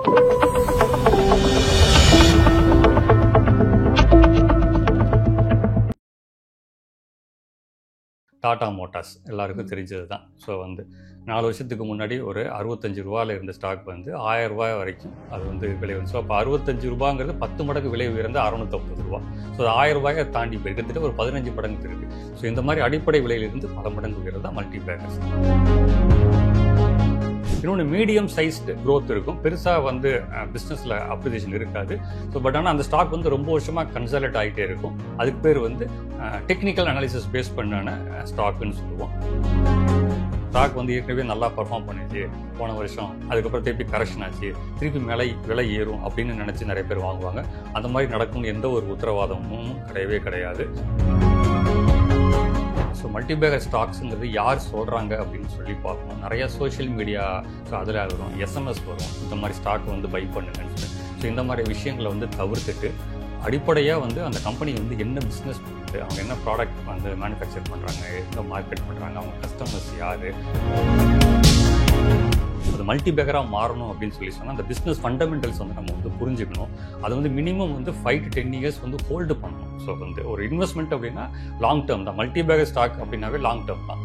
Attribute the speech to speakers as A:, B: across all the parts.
A: Tata Motors எல்லாருக்கும் தெரிஞ்சது தான். ஸோ 4 வருஷத்துக்கு முன்னாடி ஒரு ரூ. 65 இருந்த ஸ்டாக் ரூ. 1000 வரைக்கும் அது விலை வந்து. ஸோ அப்போ ரூ. 65 10 மடங்கு விலை உயர்ந்து ரூ. 650. ஸோ அது ரூ. 1000 தாண்டி போயிருக்கு, கிட்டத்தட்ட ஒரு 15 மடங்கு இருக்கு. ஸோ இந்த மாதிரி அடிப்படை விலையிலிருந்து பல மடங்கு உயர்றது தான் மல்டி பேக்கர்ஸ். இன்னொன்று மீடியம் சைஸ்டு க்ரோத் இருக்கும், பெருசாக பிஸ்னஸில் அப்ரிசியேஷன் இருக்காது. ஸோ பட் ஆனால் அந்த ஸ்டாக் ரொம்ப வருஷமாக கன்சாலிடேட் ஆகிட்டே இருக்கும். அதுக்கு பேர் டெக்னிக்கல் அனாலிசிஸ் பேஸ் பண்ணான ஸ்டாக்குன்னு சொல்லுவோம். ஸ்டாக் ஏற்கனவே நல்லா பர்ஃபார்ம் பண்ணிச்சு போன வருஷம், அதுக்கப்புறம் திருப்பி கரெக்ஷன் ஆச்சு, திருப்பி விலை ஏறும் அப்படின்னு நினச்சி நிறைய பேர் வாங்குவாங்க. அந்த மாதிரி நடக்கும்னு எந்த ஒரு உத்தரவாதமும் கிடையவே கிடையாது. ஸோ மல்டிபேக்கர் ஸ்டாக்ஸுங்கிறது யார் சொல்கிறாங்க அப்படின்னு சொல்லி பார்க்கணும். நிறையா சோஷியல் மீடியா, ஸோ அதில் வரும், எஸ்எம்எஸ் வரும், இந்த மாதிரி ஸ்டாக் பை பண்ணுங்கன்னு சொல்லி. ஸோ இந்த மாதிரி விஷயங்களை தவிர்த்துட்டு அடிப்படையாக அந்த கம்பெனி என்ன பிஸ்னஸ் பண்ணுது, அவங்க என்ன ப்ராடக்ட் மேனுஃபேக்சர் பண்ணுறாங்க, எங்கே மார்க்கெட் பண்ணுறாங்க, அவங்க கஸ்டமர்ஸ் யார், அது மல்டிபேக்கராக மாறணும் அப்படின்னு சொல்லி சொன்னால் அந்த பிஸ்னஸ் ஃபண்டமெண்டல்ஸ் நம்ம புரிஞ்சுக்கணும். அது மினிமம் 5 to 10 years ஹோல்டு பண்ணணும். ஸோ ஒரு இன்வெஸ்ட்மெண்ட் அப்படின்னா லாங் டேர்ம் தான். மல்டிபேக்கர் ஸ்டாக் அப்படின்னாவே லாங் டேர்ம் தான்.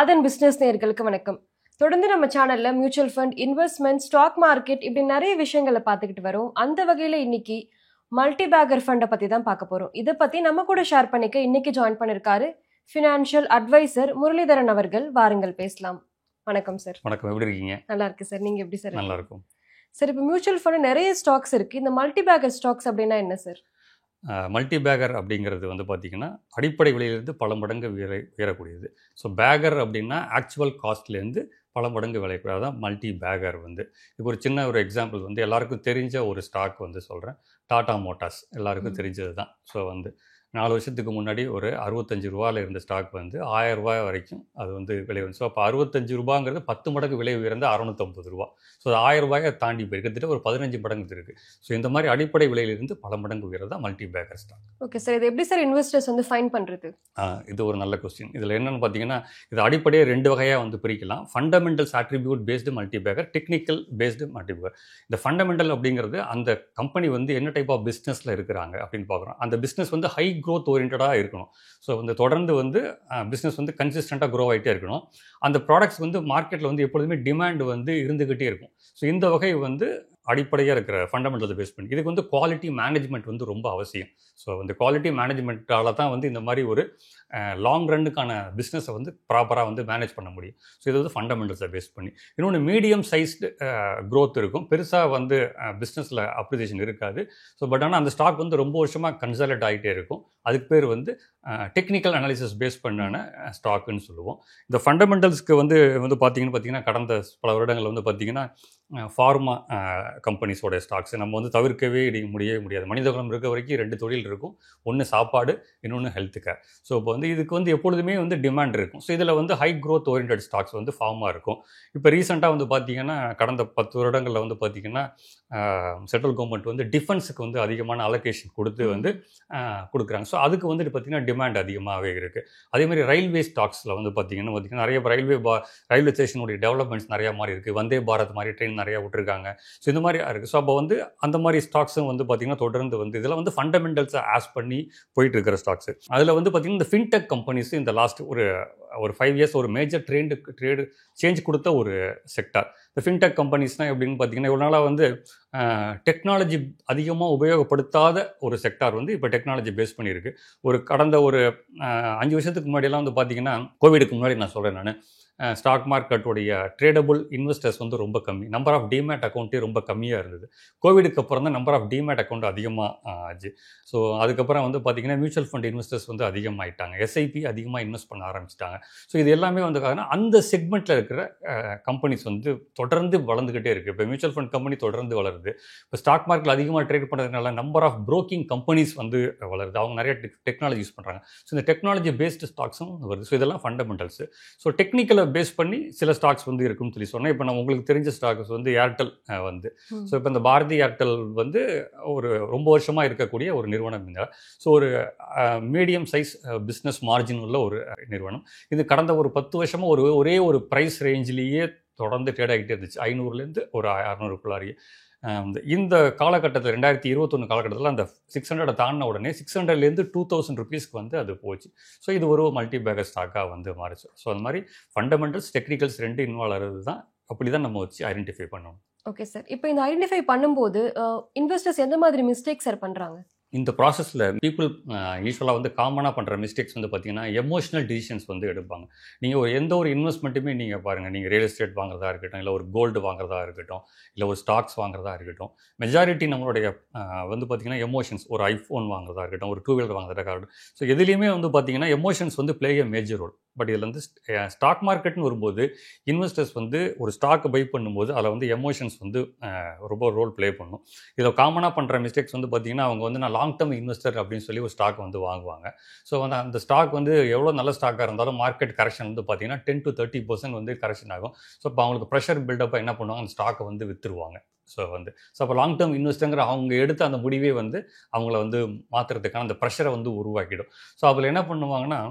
B: ஆதன் பிசினஸ் நேயர்களுக்கு வணக்கம். தொடர்ந்து நம்ம சேனல்ல mutual fund, investment, stock market இப்படி நிறைய விஷயங்களை பார்த்துக்கிட்டு வரோம். அந்த வகையில இன்னைக்கு மல்டிபேக்கர் ஃபண்டை பத்தி தான் பார்க்க போறோம். இதை பத்தி நம்ம கூட ஷேர் பண்ணிக்க இன்னைக்கு ஜாயின் பண்ணிருக்காரு ஃபினான்ஷியல் அட்வைசர் முரளிதரன் அவர்கள். வாருங்கள் பேசலாம். வணக்கம் சார்.
A: வணக்கம், எப்படி இருக்கீங்க?
B: நல்லா இருக்கு சார், நீங்க எப்படி சார்?
A: நல்லா இருக்கும்
B: சார். இப்போ மியூச்சுவல் ஃபண்ட் நிறைய ஸ்டாக்ஸ் இருக்கு, இந்த மல்டிபேக்கர் ஸ்டாக்ஸ் அப்படின்னா என்ன சார்?
A: மல்டிபேக்கர் அப்படிங்கிறது பார்த்தீங்கன்னா அடிப்படை விலையிலேருந்து பல மடங்கு உயரக்கூடியது. ஸோ பேக்கர் அப்படின்னா ஆக்சுவல் காஸ்ட்லேருந்து பல மடங்கு விளையக்கூடாது தான் மல்டி பேக்கர். இப்போ ஒரு சின்ன ஒரு எக்ஸாம்பிள் எல்லாருக்கும் தெரிஞ்ச ஒரு ஸ்டாக் சொல்கிறேன். டாடா மோட்டார்ஸ் எல்லாருக்கும் தெரிஞ்சது தான். ஸோ 4 வருஷத்துக்கு முன்னாடி ஒரு ரூ. 65 இருந்த ஸ்டாக் ரூ. 1000 வரைக்கும் அது விலை வந்து. ஸோ அப்போ ரூ. 65 10 மடங்கு விலை உயர்ந்து ரூ. 650. ஸோ அது ரூ. 1000 தாண்டி போயிருக்கு, கிட்டத்தட்ட ஒரு 15 மடங்கு இருக்குது. ஸோ இந்த மாதிரி அடிப்படை விலையிலிருந்து பல மடங்கு உயர்றது தான் multibagger stock.
B: Okay sir, இது எப்படி சார் இன்வெஸ்டர்ஸ் ஃபைன் பண்ணுறது?
A: இது ஒரு நல்ல கொஸ்டின். இதில் என்னென்னு பார்த்தீங்கன்னா, இது அடிப்படையே 2 வகையாக பிரிக்கலாம். Fundamentals attribute based multi Baker, technical based multi Baker. இந்த ஃபண்டமெண்டல் அப்படிங்கிறது அந்த கம்பெனி என்ன டைப் ஆஃப் பிஸ்னஸில் இருக்கிறாங்க அப்படின்னு பார்க்குறோம். அந்த பிஸ்னஸ் ஹை க்ரோத் ஓரியன்டாக இருக்கணும். ஸோ தொடர்ந்து பிஸ்னஸ் கன்சிஸ்டண்ட்டாக க்ரோ ஆகிட்டே இருக்கணும். அந்த ப்ராடக்ட்ஸ் மார்க்கெட்டில் எப்பொழுதுமே டிமாண்ட் இருந்துக்கிட்டே இருக்கும். ஸோ இந்த வகை அடிப்படையாக இருக்கிற ஃபண்டமெண்டல்ஸை பேஸ் பண்ணி இதுக்கு குவாலிட்டி மேனேஜ்மெண்ட் ரொம்ப அவசியம். ஸோ குவாலிட்டி மேனேஜ்மெண்ட்டால் தான் இந்த மாதிரி ஒரு லாங் ரன்னுக்கான பிஸ்னஸை ப்ராப்பராக மேனேஜ் பண்ண முடியும். ஸோ இது ஃபண்டமெண்டல்ஸை பேஸ் பண்ணி. இன்னொன்று மீடியம் சைஸ்டு க்ரோத் இருக்கும், பெருசாக பிஸ்னஸில் அப்ரிசியேஷன் இருக்காது. ஸோ பட் ஆனால் அந்த ஸ்டாக் ரொம்ப வருஷமாக கன்சாலிடேட் ஆகிட்டே இருக்கும். அதுக்கு பேர் டெக்னிக்கல் அனாலிசிஸ் பேஸ் பண்ணான ஸ்டாக்குன்னு சொல்லுவோம். இந்த ஃபண்டமெண்டல்ஸ்க்கு பார்த்தீங்கன்னா கடந்த பல வருடங்களில் பார்த்தீங்கன்னா ஃபார்மா கம்பெனிஸோட ஸ்டாக்ஸ் நம்ம தவிர்க்கவே முடியவே முடியாது. மனிதகுலம் இருக்க வரைக்கும் 2 தொழில் இருக்கும், ஒன்று சாப்பாடு, இன்னொன்று ஹெல்த் கேர். ஸோ இப்போ இதுக்கு எப்பொழுதுமே டிமாண்ட் இருக்கும். ஸோ இதில் ஹை க்ரோத் ஓரியன்டட் ஸ்டாக்ஸ் ஃபார்மாக இருக்கும். இப்போ ரீசெண்டாக பார்த்தீங்கன்னா கடந்த 10 வருடங்களில் பார்த்தீங்கன்னா சென்ட்ரல் கவர்மெண்ட் டிஃபென்ஸுக்கு அதிகமான அலோகேஷன் கொடுத்து கொடுக்குறாங்க. ஸோ அதுக்கு பார்த்தீங்கன்னா டிமாண்ட் அதிகமாகவே இருக்குது. அதேமாதிரி ரயில்வே ஸ்டாக்ஸில் பார்த்தீங்கன்னா நிறைய ரயில்வே ஸ்டேஷனுடைய டெவலப்மெண்ட்ஸ் நிறையா மாதிரி இருக்குது. வந்தே பாரத் மாதிரி ட்ரெயின் நிறையா விட்டுருக்காங்க. ஸோ இந்த மாதிரி இருக்குது. ஸோ அப்போ அந்த மாதிரி ஸ்டாக்ஸும் பார்த்தீங்கன்னா தொடர்ந்து இதில் ஃபண்டமெண்டல்ஸை ஆஸ் பண்ணி போயிட்டு இருக்கிற ஸ்டாக்ஸ். அதில் பார்த்தீங்கன்னா இந்த ஃபின்டெக் கம்பெனிஸ் இந்த லாஸ்ட் ஒரு 5 years ஒரு மேஜர் ட்ரேடு சேஞ்ச் கொடுத்த ஒரு செக்டார். இந்த ஃபின்டெக் கம்பெனிஸ்னால் எப்படின்னு பார்த்தீங்கன்னா இவ்வளோ நாளாக டெக்னாலஜி அதிகமாக உபயோகப்படுத்தாத ஒரு செக்டார் இப்போ டெக்னாலஜி பேஸ் பண்ணியிருக்கு. கடந்த ஒரு 5 வருஷத்துக்கு முன்னாடியெல்லாம் பார்த்தீங்கன்னா கோவிடுக்கு முன்னாடி நான் சொல்கிறேன், நான் ஸ்டாக் மார்க்கெட்டுடைய ட்ரேடபுள் இன்வெஸ்டர்ஸ் ரொம்ப கம்மி. நம்பர் ஆஃப் டிமேட் அக்கௌண்ட்டே ரொம்ப கம்மியாக இருந்தது. கோவிடுக்கு அப்புறம் தான் நம்பர் ஆஃப் டிமேட் அக்கௌண்ட் அதிகமாக ஆச்சு. ஸோ அதுக்கப்புறம் பார்த்தீங்கன்னா மியூச்சுவல் ஃபண்ட் இன்வெஸ்டர்ஸ் அதிகமாகிட்டாங்க, எஸ்ஐபி அதிகமாக இன்வெஸ்ட் பண்ண ஆரம்பிச்சிட்டாங்க. ஸோ இது எல்லாமே அந்த செக்மெண்ட்டில் இருக்கிற கம்பெனிஸ் தொடர்ந்து வளர்ந்துக்கிட்டே இருக்குது. இப்போ மியூச்சுவல் ஃபண்ட் கம்பெனி தொடர்ந்து வளருது. இப்போ ஸ்டாக் மார்க்கெட்டில் அதிகமாக ட்ரேட் பண்ணுறதுனால நம்பர் ஆஃப் ப்ரோக்கிங் கம்பெனிஸ் வளருது. அவங்க நிறைய டெக்னாலஜி யூஸ் பண்ணுறாங்க. ஸோ இந்த டெக்னாலஜி பேஸ்டு ஸ்டாக்ஸும் வருது. ஸோ இதெல்லாம் ஃபண்டமெண்டல்ஸ். ஸோ டெக்னிக்கலை பேஸ் பண்ணி சில ஸ்டாக்ஸ் இருக்குன்னு சொல்லி சொன்னேன். இப்போ நான் உங்களுக்கு தெரிஞ்ச ஸ்டாக்ஸ் ஏர்டெல் ஸோ இப்போ இந்த பாரதி ஏர்டெல் ஒரு ரொம்ப வருஷமாக இருக்கக்கூடிய ஒரு நிறுவனம். ஸோ ஒரு மீடியம் சைஸ் பிஸ்னஸ் மார்ஜின் உள்ள ஒரு நிறுவனம். இது கடந்த ஒரு 10 வருஷமாக ஒரே ஒரு ப்ரைஸ் ரேஞ்சிலேயே தொடர்ந்து ட்ரேட் ஆகிட்டே இருந்துச்சு. 500லேருந்து ஒரு 600க்குள்ளாரியே. இந்த காலகட்டத்தில் 2021 காலகட்டத்தில் அந்த 600 தாண்டின உடனே 600லேருந்து 2000 ருபீஸ்க்கு வந்து அது போச்சு. ஸோ இது ஒரு மல்டி பேக்கர் ஸ்டாக்காக வந்து மாறிச்சு. ஸோ அந்த மாதிரி ஃபண்டமெண்டல்ஸ், டெக்னிக்கல்ஸ் 2 இன்வால்வ் ஆகிறது தான். அப்படி தான் நம்ம வச்சு ஐடென்டிஃபை பண்ணணும்.
B: Okay sir. இப்போ இந்த ஐடென்டிஃபை பண்ணும்போது இன்வெஸ்டர்ஸ் எந்த மாதிரி மிஸ்டேக் சார் பண்ணுறாங்க?
A: இந்த ப்ராசஸில் பீப்புள் யூஸ்வலாக வந்து காமனாக பண்ணுற மிஸ்டேக்ஸ் வந்து பார்த்தீங்கன்னா எமோஷனல் டிசிஷன்ஸ் வந்து எடுப்பாங்க. நீங்கள் எந்த ஒரு இன்வெஸ்ட்மெண்ட்டுமே நீங்கள் பாருங்கள், நீங்கள் ரியல் எஸ்டேட் வாங்குறதா இருக்கட்டும், இல்லை ஒரு கோல்டு வாங்குறதா இருக்கட்டும், இல்லை ஒரு ஸ்டாக்ஸ் வாங்குறதா இருக்கட்டும், மெஜாரிட்டி நம்மளுடைய வந்து பார்த்திங்கன்னா எமோஷன்ஸ், ஒரு ஐஃபோன் வாங்குறதா இருக்கட்டும், ஒரு 2 வீலர் வாங்குறதா இருக்கட்டும், ஸோ எதுலேயுமே வந்து பார்த்திங்கன்னா எமோஷன்ஸ் வந்து play a major role. But இதில் வந்து ஸ்டாக் மார்க்கெட்னு வரும்போது இன்வெஸ்டர்ஸ் வந்து ஒரு ஸ்டாக்கை பை பண்ணும்போது அதில் வந்து எமோஷன்ஸ் வந்து ரொம்ப ரோல் ப்ளே பண்ணும். இதில் காமனாக பண்ணுற மிஸ்டேக்ஸ் வந்து பார்த்திங்கன்னா அவங்க வந்து நான் லாங் டர்ம் இன்வெஸ்டர் அப்படின்னு சொல்லி ஒரு ஸ்டாக் வந்து வாங்குவாங்க. ஸோ வந்து அந்த ஸ்டாக் வந்து எவ்வளோ நல்ல ஸ்டாக்காக இருந்தாலும் மார்க்கெட் கரெக்ஷன் வந்து பார்த்திங்கன்னா 10 to 30% வந்து கரெக்ஷன் ஆகும். ஸோ இப்போ அவங்களுக்கு ப்ரெஷர் பில்டப்பாக என்ன பண்ணுவாங்க, அந்த ஸ்டாக்கை வந்து விற்றுருவாங்க. ஸோ அப்போ லாங் டேர்ம் இன்வெஸ்டருங்கிற அவங்க எடுத்த அந்த முடிவே வந்து அவங்கள வந்து மாற்றுறதுக்கான அந்த ப்ரெஷரை வந்து உருவாக்கிடும். ஸோ அதில் என்ன பண்ணுவாங்கன்னா,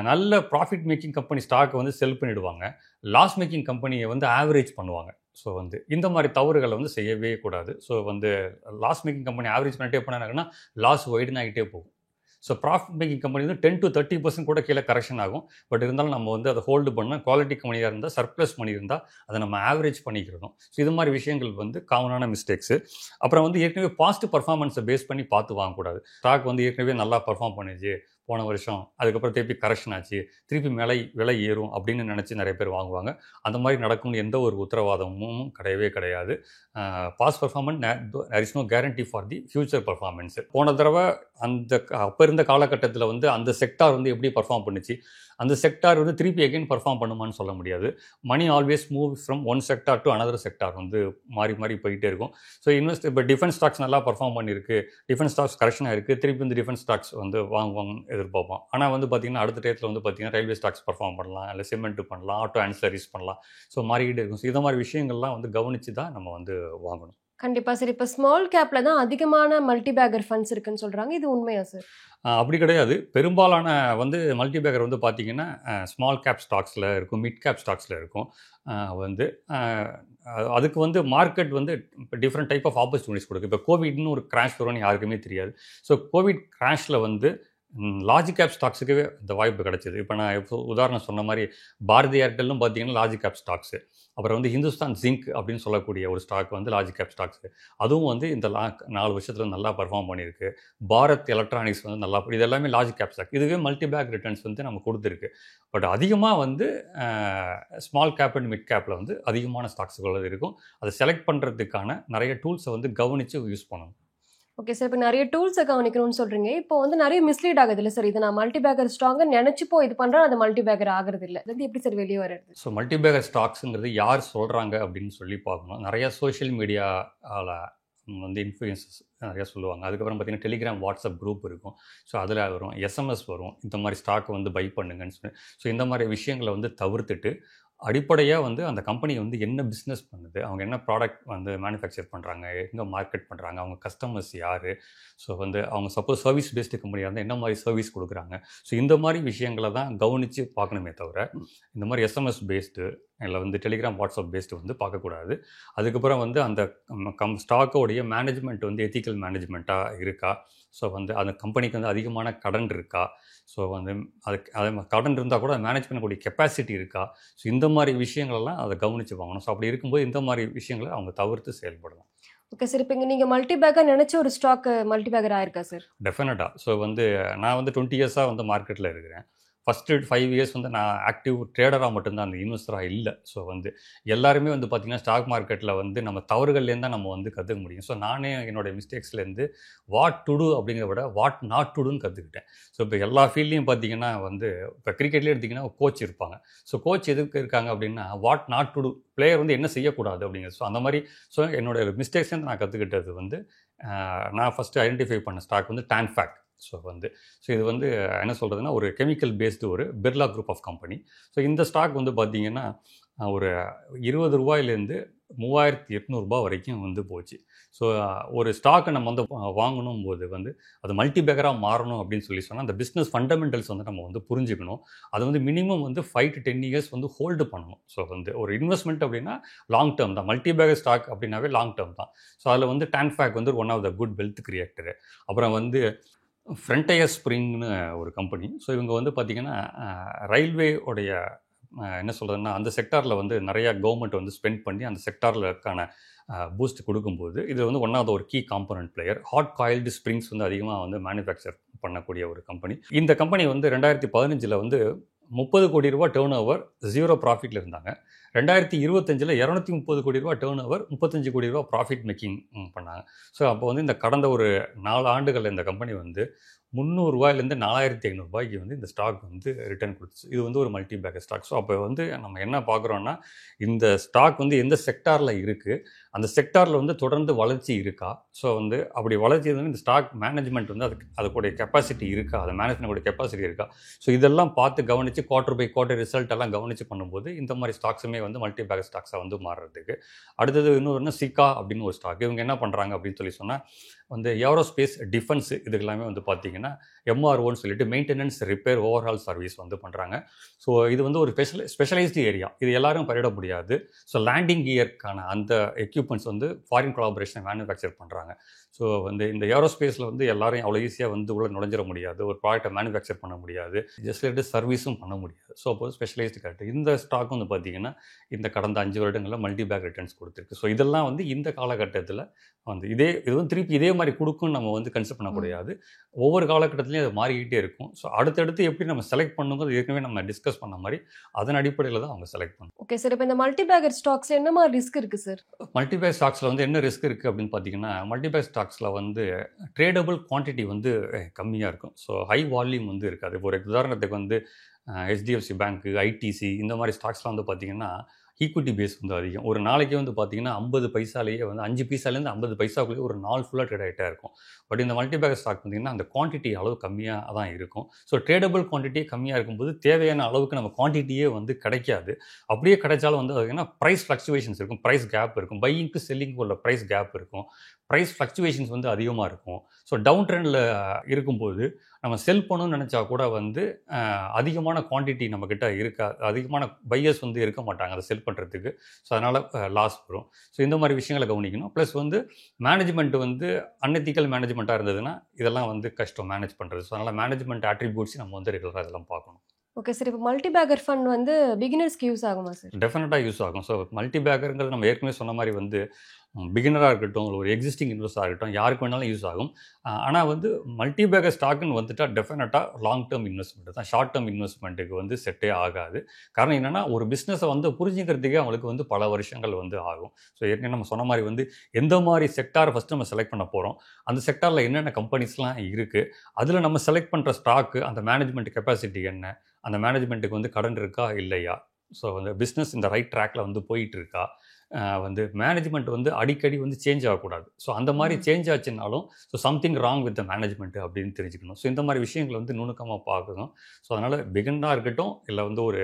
A: நல்ல ப்ராஃபிட் மேக்கிங் கம்பெனி ஸ்டாக்கை வந்து செல் பண்ணிவிடுவாங்க. லாஸ் மேக்கிங் கம்பெனியை வந்து ஆவரேஜ் பண்ணுவாங்க. ஸோ வந்து இந்த மாதிரி தவறுகளை வந்து செய்யவே கூடாது. ஸோ வந்து லாஸ் மேக்கிங் கம்பெனி ஆவரேஜ் பண்ணிட்டே போனாங்கன்னா லாஸ் வைடன் ஆகிட்டே போகும். ஸோ ப்ராஃபிட் மேக்கிங் கம்பெனி வந்து 10 to 30% கூட கீழே கரெக்ஷன் ஆகும். பட் இருந்தாலும் நம்ம வந்து அதை ஹோல்டு பண்ணால் குவாலிட்டி கம்பெனியாக இருந்தால், சர்ப்ளஸ் மணி இருந்தால் அதை நம்ம ஆவரேஜ் பண்ணிக்கிறோம். ஸோ இது மாதிரி விஷயங்கள் வந்து காமனான மிஸ்டேக்ஸு. அப்புறம் வந்து ஏற்கனவே பாஸ்ட் பர்ஃபார்மன்ஸை பேஸ் பண்ணி பார்த்து வாங்கக்கூடாது. ஸ்டாக் வந்து ஏற்கனவே நல்லா பர்ஃபார்ம் பண்ணுச்சு போன வருஷம், அதுக்கப்புறம் திருப்பி கரெக்ஷன் ஆச்சு, திருப்பி விலை ஏறும் அப்படின்னு நினச்சி நிறைய பேர் வாங்குவாங்க. அந்த மாதிரி நடக்கும்னு எந்த ஒரு உத்தரவாதமும் கிடையவே கிடையாது. Past performance there is no guarantee for the future performance. போன தடவை அப்போ இருந்த காலகட்டத்தில் வந்து அந்த செக்டார் வந்து எப்படி பர்ஃபார்ம் பண்ணுச்சு, அந்த செக்டார் வந்து திருப்பி எகைன் பர்ஃபார்ம் பண்ணுமான்னு சொல்ல முடியாது. Money always move from one sector to another sector வந்து மாறி போயிட்டே இருக்கும். ஸோ இப்போ டிஃபென்ஸ் ஸ்டாக்ஸ் நல்லா பர்ஃபார்ம் பண்ணியிருக்கு, டிஃபென்ஸ் ஸ்டாக்ஸ் கரெக்ஷனாக இருக்குது, திருப்பி இந்த டிஃபென்ஸ் ஸ்டாக்ஸ் வந்து வாங்குவாங்கன்னு எதிர்பார்ப்போம். ஆனால் வந்து பார்த்திங்கன்னா அடுத்த டயத்தில் வந்து பார்த்திங்கன்னா ரயில்வே ஸ்டாக்ஸ் பர்ஃபார்ம் பண்ணலாம், இல்லை சிமெண்ட் பண்ணலாம், ஆட்டோ ஆன்சரிஸ் பண்ணலாம். ஸோ மாறிக்கிட்டே இருக்கும். ஸோ இந்த மாதிரி விஷயங்கள்லாம் வந்து கவனித்து தான் நம்ம வந்து வாங்கணும்.
B: கண்டிப்பாக சார். இப்போ ஸ்மால் கேப்பில் தான் அதிகமான மல்டி பேக்கர் ஃபண்ட்ஸ் இருக்குன்னு சொல்கிறாங்க. இது உண்மையா சார்?
A: அப்படி கிடையாது. பெரும்பாலான வந்து மல்டி பேக்கர் வந்து பார்த்திங்கன்னா ஸ்மால் கேப் ஸ்டாக்ஸில் இருக்கும், மிட் கேப் ஸ்டாக்ஸில் இருக்கும். வந்து அதுக்கு வந்து மார்க்கெட் வந்து இப்போ டிஃப்ரெண்ட் டைப் ஆஃப் ஆப்பர்ச்சுனிட்டிஸ் கொடுக்குது. இப்போ கோவிட்னு ஒரு கிராஷ் வரும்னு யாருக்குமே தெரியாது. ஸோ கோவிட் கிராஷில் வந்து லார்ஜ் கேப் ஸ்டாக்ஸுக்கே இந்த வாய்ப்பு கிடைச்சிது. இப்போ நான் உதாரணம் சொன்ன மாதிரி பாரதி ஏர்டெல்லும் பார்த்தீங்கன்னா லார்ஜ் கேப் ஸ்டாக்ஸு. அப்புறம் வந்து ஹிந்துஸ்தான் ஜிங்க் அப்படின்னு சொல்லக்கூடிய ஒரு ஸ்டாக் வந்து லார்ஜ் கேப் ஸ்டாக்ஸு. அதுவும் வந்து இந்த 4 வருஷத்தில் நல்லா பர்ஃபார்ம் பண்ணியிருக்கு. பாரத் எலக்ட்ரானிக்ஸ் வந்து நல்லா, இது எல்லாமே லார்ஜ் கேப் ஸ்டாக். இதுவே மல்டி பேக் ரிட்டர்ன்ஸ் வந்து நம்ம கொடுத்துருக்கு. பட் அதிகமாக வந்து ஸ்மால் கேப் அண்ட் மிட் கேப்பில் வந்து அதிகமான ஸ்டாக்ஸுகள் இருக்கும். அதை செலக்ட் பண்ணுறதுக்கான நிறைய டூல்ஸை வந்து கவனித்து யூஸ் பண்ணணும்.
B: Okay sir. இப்போ நிறைய டூல்ஸை கவனிக்கணும்னு சொல்கிறீங்க. இப்போ வந்து நிறைய மிஸ்லீட் ஆகுது இல்லை சார்? இது நான் மல்டி பேக்கர் ஸ்டாக்னு நினச்சிப்போ இது பண்ணுறேன், அது மல்டி பேக்கர் ஆகிறது இல்லை. அது எப்படி சார் வெளியே வருது?
A: ஸோ மல்டி பேக்கர் ஸ்டாக்ஸுங்கிறது யார் சொல்கிறாங்க அப்படின்னு சொல்லி பார்க்கணும். நிறையா சோஷியல் மீடியாவில் வந்து இன்ஃப்ளூயன்சஸ் நிறையா சொல்லுவாங்க. அதுக்கப்புறம் பார்த்திங்கன்னா டெலிகிராம், வாட்ஸ்அப் குரூப் இருக்கும். ஸோ அதில் வரும், எஸ்எம்எஸ் வரும், இந்த மாதிரி ஸ்டாக்கை வந்து பை பண்ணுங்கன்னு சொல்லி. ஸோ இந்த மாதிரி விஷயங்களை வந்து தவிர்த்துட்டு அடிப்படையாக வந்து அந்த கம்பெனி வந்து என்ன பிஸ்னஸ் பண்ணுது, அவங்க என்ன ப்ராடக்ட் வந்து மேனுஃபேக்சர் பண்ணுறாங்க, எங்கே மார்க்கெட் பண்ணுறாங்க, அவங்க கஸ்டமர்ஸ் யார், ஸோ வந்து அவங்க சப்போஸ் சர்வீஸ் பேஸ்டு கம்பெனியாக இருந்தால் என்ன மாதிரி சர்வீஸ் கொடுக்குறாங்க. ஸோ இந்த மாதிரி விஷயங்களை தான் கவனித்து பார்க்கணுமே தவிர இந்த மாதிரி எஸ்எம்எஸ் பேஸ்டு இல்லை வந்து டெலிகிராம், வாட்ஸ்அப் பேஸ்டு வந்து பார்க்கக்கூடாது. அதுக்கப்புறம் வந்து அந்த ஸ்டாக்கோடைய மேனேஜ்மெண்ட் வந்து எத்திக்கல் மேனேஜ்மெண்ட்டாக இருக்கா, ஸோ வந்து அந்த கம்பெனிக்கு வந்து அதிகமான கடன் இருக்கா, ஸோ வந்து அது கடன் இருந்தால் கூட மேனேஜ் பண்ணக்கூடிய கெப்பாசிட்டி இருக்கா, ஸோ இந்த மாதிரி விஷயங்களெல்லாம் அதை கவனித்து வாங்கணும். ஸோ அப்படி இருக்கும்போது இந்த மாதிரி விஷயங்களை அவங்க தவிர்த்து செயல்படலாம்.
B: Okay sir. இப்போ நீங்கள் மல்டி பேக்கர் நினச்ச ஒரு ஸ்டாக் மல்டி பேக்கர் ஆயிருக்கா சார்?
A: டெஃபினட்டாக. ஸோ வந்து நான் வந்து 20 இயர்ஸாக வந்து மார்க்கெட்டில் இருக்கிறேன். ஃபஸ்ட்டு 5 இயர்ஸ் வந்து நான் ஆக்டிவ் ட்ரேடராக மட்டும்தான், அந்த இன்வெஸ்டராக இல்லை. ஸோ வந்து எல்லாருமே வந்து பார்த்திங்கன்னா ஸ்டாக் மார்க்கெட்டில் வந்து நம்ம தவறுகள்லேருந்து தான் நம்ம வந்து கற்றுக்க முடியும். ஸோ நானே என்னோடய மிஸ்டேக்ஸ்லேருந்து வாட் டு டூ அப்படிங்கிறத விட வாட் நாட் டு டூன்னு கற்றுக்கிட்டேன். ஸோ இப்போ எல்லா ஃபீல்ட்லேயும் பார்த்திங்கன்னா வந்து இப்போ கிரிக்கெட்லேயே எடுத்திங்கன்னா கோச் இருப்பாங்க. ஸோ கோச் எதுக்கு இருக்காங்க அப்படின்னா what not to do, player வந்து என்ன செய்யக்கூடாது அப்படிங்கிறது. ஸோ அந்த மாதிரி என்னோடய மிஸ்டேக்ஸ்லேருந்து நான் கற்றுக்கிட்டது வந்து நான் ஃபஸ்ட்டு ஐடென்டிஃபை பண்ண ஸ்டாக் வந்து டான்ஃபேக். ஸோ இது வந்து என்ன சொல்கிறதுனா ஒரு கெமிக்கல் பேஸ்டு ஒரு Birla group of company. So இந்த ஸ்டாக் வந்து பார்த்திங்கன்னா ஒரு ₹20 ₹3,800 வரைக்கும் வந்து போச்சு. ஸோ ஒரு ஸ்டாக்கை நம்ம வந்து வாங்கணும் போது வந்து அது மல்டி பேக்கராக மாறணும் அப்படின்னு சொல்லி சொன்னால் அந்த பிஸ்னஸ் ஃபண்டமெண்டல்ஸ் வந்து நம்ம வந்து புரிஞ்சுக்கணும். அது வந்து மினிமம் வந்து 5 to 10 இயர்ஸ் வந்து ஹோல்டு பண்ணணும். ஸோ வந்து ஒரு இன்வெஸ்ட்மெண்ட் அப்படின்னா லாங் டேர்ம் தான். மல்டி பேக்கர் ஸ்டாக் அப்படின்னாவே லாங் டேர்ம் தான். ஸோ அதில் வந்து டான்ஃபேக் வந்து one of the good wealth creator. அப்புறம் வந்து ஃப்ரண்டையர் ஸ்ப்ரிங்னு ஒரு கம்பெனி. ஸோ இவங்க வந்து பார்த்திங்கன்னா ரயில்வே உடைய என்ன சொல்கிறதுன்னா அந்த செக்டாரில் வந்து நிறையா கவர்மெண்ட் வந்து ஸ்பெண்ட் பண்ணி அந்த செக்டாரில் பூஸ்ட் கொடுக்கும்போது இது வந்து ஒன் ஆஃப் த ஒரு key component player. Hot coiled springs வந்து அதிகமாக வந்து மேனுஃபேக்சர் பண்ணக்கூடிய ஒரு கம்பெனி. இந்த கம்பெனி வந்து 2015 வந்து ₹30 கோடி டேர்ன் ஓவர், 0 ப்ராஃபிட்டில் இருந்தாங்க. 2025 ₹230 கோடி டேர்ன் ஓவர், ₹35 கோடி ப்ராஃபிட் மேக்கிங் பண்ணாங்க. ஸோ அப்போ வந்து இந்த கடந்த ஒரு 4 ஆண்டுகளில் இந்த கம்பெனி வந்து ₹300 ₹4,500 வந்து இந்த ஸ்டாக் வந்து ரிட்டர்ன் கொடுத்துச்சு. இது வந்து ஒரு மல்டி பேக்கர் ஸ்டாக். ஸோ அப்போ வந்து நம்ம என்ன பார்க்குறோன்னா இந்த ஸ்டாக் வந்து எந்த செக்டாரில் இருக்குது, அந்த செக்டாரில் வந்து தொடர்ந்து வளர்ச்சி இருக்கா, ஸோ வந்து அப்படி வளர்ச்சி வந்து இந்த ஸ்டாக் மேனேஜ்மெண்ட் வந்து அதுக்குடைய கெப்பாசிட்டி இருக்கா, அதை மேனேஜ் பண்ணக்கூடிய கெப்பாசிட்டி இருக்கா, ஸோ இதெல்லாம் பார்த்து கவனித்து குவார்ட்டர் பை குவார்ட்டர் ரிசல்ட் எல்லாம் கவனித்து பண்ணும்போது இந்த மாதிரி ஸ்டாக்ஸுமே வந்து மல்டி பேக்கர் ஸ்டாக்ஸாக வந்து மாறுறதுக்கு. அடுத்தது இன்னொரு சிக்கா அப்படின்னு ஒரு ஸ்டாக். இவங்க என்ன பண்ணுறாங்க அப்படின்னு சொல்லி சொன்னால் வந்து ஏரோஸ்பேஸ் டிஃபென்ஸ் இதுக்கெல்லாமே வந்து பார்த்திங்கன்னா எம்ஆர்ஓன்னு சொல்லிட்டு மெயின்டெனன்ஸ் ரிப்பேர் ஓவர்ஹால் சர்வீஸ் வந்து பண்ணுறாங்க. ஸோ இது வந்து ஒரு ஸ்பெஷலைஸ்டு ஏரியா. இது எல்லாரும் பயிரிட முடியாது. ஸோ லேண்டிங் கியருக்கான அந்த எக்யூப்மெண்ட்ஸ் வந்து ஃபாரின் கொலாபரேஷன் மேனுஃபேக்சர் பண்ணுறாங்க. ஸோ வந்து இந்த ஏரோஸ்பேஸில் வந்து எல்லாரும் அவ்வளோ ஈஸியாக வந்து உள்ள நுழைஞ்சிட முடியாது, ஒரு ப்ராடக்ட்டை மேனுஃபேக்சர் பண்ண முடியாது, ஜஸ்ட் சர்வீஸும் பண்ண முடியாது. ஸோ அப்போ ஸ்பெஷலைஸ்டு கரெக்ட். இந்த ஸ்டாக் வந்து பார்த்திங்கன்னா இந்த கடந்த 5 வருடங்களில் மல்டி பேக் ரிட்டர்ன்ஸ் கொடுத்துருக்கு. ஸோ இதெல்லாம் வந்து இந்த காலகட்டத்தில் வந்து இது வந்து திருப்பி இதே மாதிரி கொடுக்குன்னு நம்ம வந்து கன்சிடர் பண்ணக்கூடாது. ஒவ்வொரு காலகட்டத்திலையும் அது மாறிக்கிட்டே இருக்கும். ஸோ அடுத்தடுத்து எப்படி நம்ம செலக்ட் பண்ணுங்கிறது ஏற்கனவே நம்ம டிஸ்கஸ் பண்ண மாதிரி அதன் அடிப்படையில் தான் அவங்க செலக்ட் பண்ணணும்.
B: Okay sir. இப்போ இந்த மல்டி பேக்கர் ஸ்டாக்ஸ் என்ன மாதிரி ரிஸ்க் இருக்குது சார்?
A: மல்டி பேக் ஸ்டாக்ஸில் வந்து என்ன ரிஸ்க் இருக்குது அப்படின்னு பார்த்தீங்கன்னா மல்டி பேக் ஸ்டாக்ஸில் வந்து ட்ரேடபிள் குவான்டிட்டி வந்து கம்மியாக இருக்கும். ஸோ ஹை வால்யூம் வந்து இருக்காது. ஒரு உதாரணத்துக்கு வந்து HDFC பேங்க்கு, ஐடிசி இந்த மாதிரி ஸ்டாக்ஸ்லாம் வந்து பார்த்திங்கன்னா ஈக்விட்டி பேஸ் வந்து அதிகம். ஒரு நாளைக்கு வந்து பார்த்திங்கன்னா 50 பைசாலேயே வந்து 5 பைசாலேருந்து 50 பைசாக்குள்ளேயே ஒரு நாள் ஃபுல்லாக ட்ரேட் ஆகிட்டே இருக்கும். பட் இந்த மல்டி பேக்கர் ஸ்டாக் பார்த்திங்கன்னா அந்த குவான்டிட்டி அளவு கம்மியாக தான் இருக்கும். ஸோ ட்ரேடபிள் குவான்டிட்டியே கம்மியாக இருக்கும்போது தேவையான அளவுக்கு நம்ம குவான்டிட்டியே வந்து கிடைக்காது. அப்படியே கிடைச்சாலும் வந்து அது என்ன ப்ரைஸ் ஃப்ளக்சுவேஷன்ஸ் இருக்கும், ப்ரைஸ் கேப் இருக்கும், பையிங்க்கு செல்லிங்க்கு உள்ள ப்ரைஸ் கேப் இருக்கும், ப்ரைஸ் ஃப்ளக்சுவேஷன்ஸ் வந்து அதிகமாக இருக்கும். ஸோ டவுன் ட்ரெண்டில் இருக்கும்போது நம்ம செல் பண்ணணும்னு நினச்சா கூட வந்து அதிகமான குவான்டிட்டி நம்மக்கிட்ட இருக்கா, அதிகமான பையர்ஸ் வந்து இருக்க மாட்டாங்க அதை செல் பண்ணுறதுக்கு. ஸோ அதனால் லாஸ் வரும். ஸோ இந்த மாதிரி விஷயங்களை கவனிக்கணும். ப்ளஸ் வந்து மேனேஜ்மெண்ட் வந்து அன்எத்திக்கல் மேனேஜ்மெண்ட்டாக இருந்ததுன்னா இதெல்லாம் வந்து கஷ்டம் மேனேஜ் பண்ணுறது. ஸோ அதனால் மேனேஜ்மெண்ட் அட்ரிபியூட்ஸ் நம்ம வந்து ரெகுலராக இதெல்லாம் பார்க்கணும்.
B: Okay sir. இப்போ மல்டி பேக்கர் ஃபண்ட் வந்து பிகினர்ஸ்க்கு யூஸ் ஆகுமா சார்?
A: டெஃபினட்டாக யூஸ் ஆகும். ஸோ மல்டி பேக்கருங்கிறது நம்ம ஏற்கனவே சொன்ன மாதிரி வந்து பிகினராக இருக்கட்டும், ஒரு எக்ஸிஸ்டிங் இன்வெஸ்டராக இருக்கட்டும், யாருக்கு வேணாலும் யூஸ் ஆகும். ஆனால் வந்து மல்டி பேக்கர் ஸ்டாக்குன்னு வந்துட்டால் டெஃபினட்டாக லாங் டேர்ம் இன்வெஸ்ட்மெண்ட் தான். ஷார்ட் டேர்ம் இன்வெஸ்ட்மெண்ட்டுக்கு வந்து செட்டே ஆகாது. காரணம் என்னென்னா ஒரு பிஸ்னஸை வந்து புரிஞ்சுக்கிறதுக்கே அவங்களுக்கு வந்து பல வருஷங்கள் வந்து ஆகும். ஸோ ஏற்கனவே நம்ம சொன்ன மாதிரி வந்து எந்த மாதிரி செக்டாரை ஃபஸ்ட்டு நம்ம செலக்ட் பண்ண போகிறோம், அந்த செக்டாரில் என்னென்ன கம்பெனிஸ்லாம் இருக்குது, அதில் நம்ம செலக்ட் பண்ணுற ஸ்டாக்கு அந்த மேனேஜ்மெண்ட் கெப்பாசிட்டி என்ன, அந்த மேனேஜ்மெண்ட்டுக்கு வந்து கடன் இருக்கா இல்லையா, ஸோ அந்த பிஸ்னஸ் இந்த ரைட் ட்ராக்கில் வந்து போயிட்டு இருக்கா, வந்து மேனேஜ்மெண்ட் வந்து அடிக்கடி வந்து சேஞ்ச் ஆகக்கூடாது. ஸோ அந்த மாதிரி சேஞ்ச் ஆச்சுனாலும் so something wrong with the management அப்படின்னு தெரிஞ்சுக்கணும். ஸோ இந்த மாதிரி விஷயங்களை வந்து நுணுக்கமாக பார்க்கணும். ஸோ அதனால் பிகினராக இருக்கட்டும், இல்லை வந்து ஒரு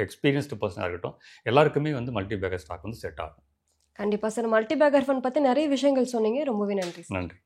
A: எக்ஸ்பீரியன்ஸ்டு பர்சனாக இருக்கட்டும், எல்லாருக்குமே வந்து மல்டி பேக்கர் ஸ்டாக் வந்து செட் ஆகும்.
B: கண்டிப்பாக சார். மல்டி பேக்கர் ஃபண்ட் பற்றி நிறைய விஷயங்கள் சொன்னீங்க. ரொம்பவே நன்றி சார்.
A: நன்றி.